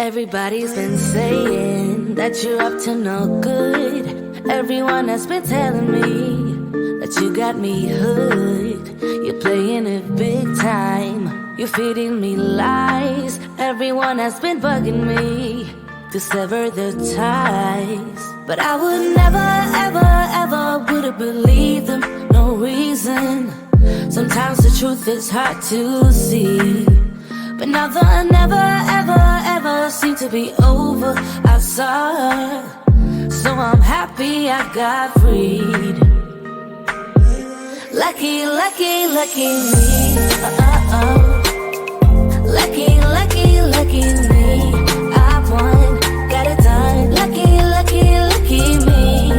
Everybody's been saying that you're up to no good. Everyone has been telling me that you got me hooked. You're playing it big time. You're feeding me lies. Everyone has been bugging me to sever the ties. But I would never, ever, ever would have believed them. No reason. Sometimes the truth is hard to see. But now the never, ever, ever seem to be over. I saw her, so I'm happy I got freed. Lucky, lucky, lucky me. Lucky, lucky, lucky me. I won, got it done. Lucky, lucky, lucky me.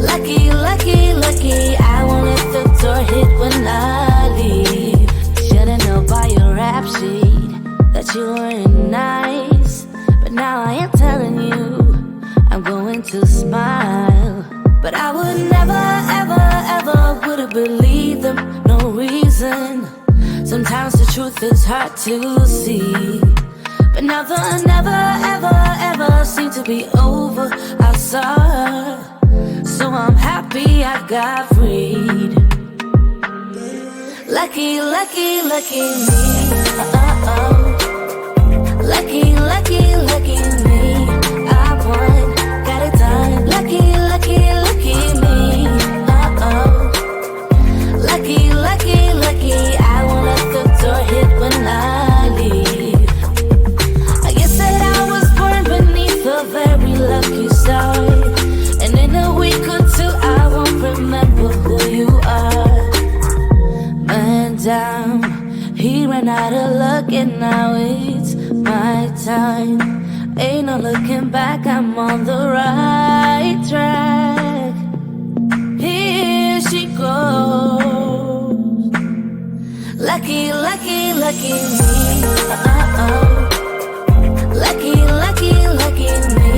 Lucky, lucky, lucky. I won't let the door hit when I leave. Should've known by your rap sheet that you weren't nice. But now I am telling you, I'm going to smile. But I would never, ever, ever would have believed them. No reason. Sometimes the truth is hard to see. But now the never, ever, ever seem to be over. I saw her, so I'm happy I got freed. Lucky, lucky, lucky me. Lucky, lucky, lucky me. I won, got it done. Lucky, lucky, lucky me. Lucky, lucky, lucky. I won't let the door hit when I leave. I guess that I was born beneath a very lucky star. And in a week or two I won't remember who you are. Man down, he ran out of luck and now it's my time. Ain't no looking back, I'm on the right track. Here she goes. Lucky, lucky, lucky me. Lucky, lucky, lucky me.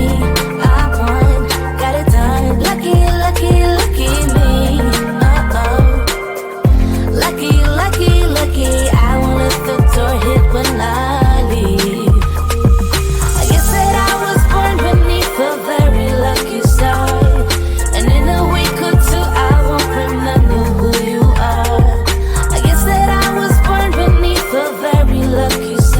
I won, got it done. Lucky, lucky, lucky me. Lucky, lucky, lucky. I won't let the door hit when I leave. I guess that I was born beneath a very lucky star. And in a week or two I won't remember who you are. I guess that I was born beneath a very lucky star.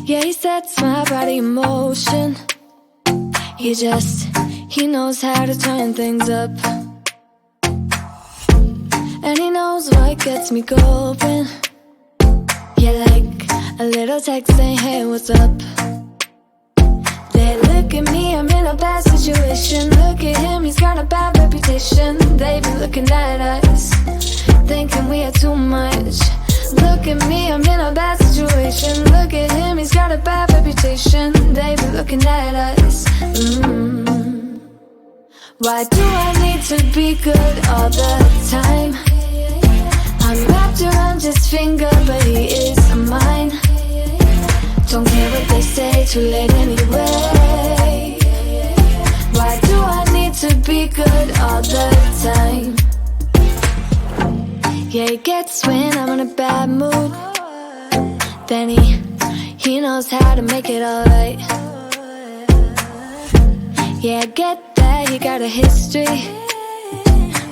Yeah, he sets my body in motion. He knows how to turn things up. And he knows what gets me going. Yeah, like a little text saying, hey, what's up? They look at me, I'm in a bad situation. Look at him, he's got a bad reputation. They be looking at us, thinking we are too much. Look at me, I'm in a bad situation. Look at him, he's got a bad reputation. They be looking at us. Why do I need to be good all the time? I'm wrapped around his finger, but he is mine. Don't care what they say, too late anyway. Why do I need to be good all the time? Yeah, he gets when I'm in a bad mood. Then he knows how to make it alright. Yeah, I get that he got a history,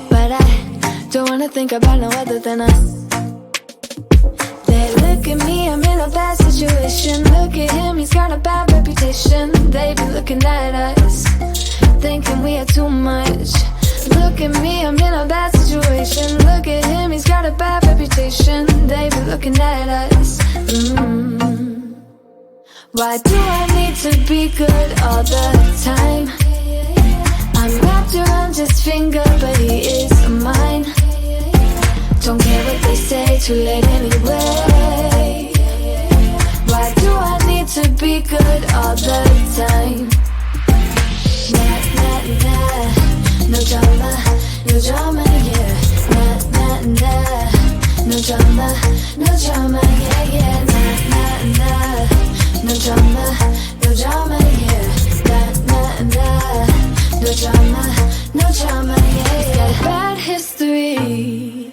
but I don't wanna think about no other than us. They look at me, I'm in a bad situation. Look at him, he's got a bad reputation. They be looking at us, thinking we are too much. Look at me, I'm in a bad situation. Look at him, he's got a bad reputation. They be looking at us. Why do I need to be good all the time? I'm wrapped around his finger, but he is mine. Don't care what they say, too late anyway. Why do I need to be good all the time? Nah, nah, nah. No drama, no drama, yeah. Nah, nah, nah. No drama, no drama, yeah, yeah. Nah, nah, nah. No drama, no drama, yeah. Nah, nah, nah. No drama, no drama, yeah, yeah. Bad history,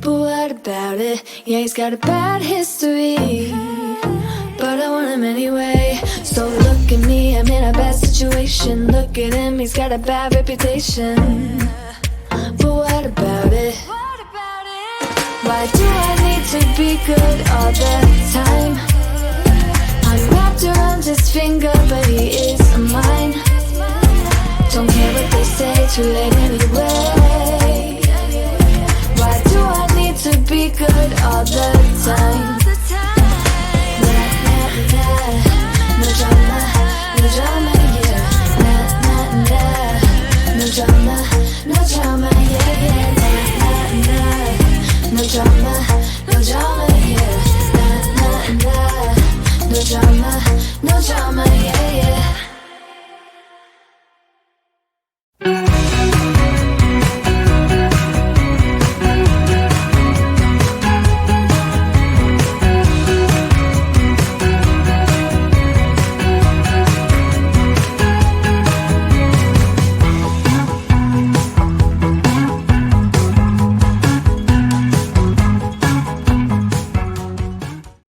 but what about it? Yeah, he's got a bad history, but I want him anyway. So look at me, I'm in a bad situation. Look at him, he's got a bad reputation, but what about it? Why do I need to be good all the time? I'm wrapped around his finger, but he is mine. Don't care what they say, too late anyway. Why do I need to be good all the time? Nah, nah, nah. No drama, no drama, yeah. Nah, nah, nah. No drama, no drama, yeah, yeah. Nah, nah, nah. No drama, no drama, yeah. Nah, nah, nah. No drama, no drama, yeah.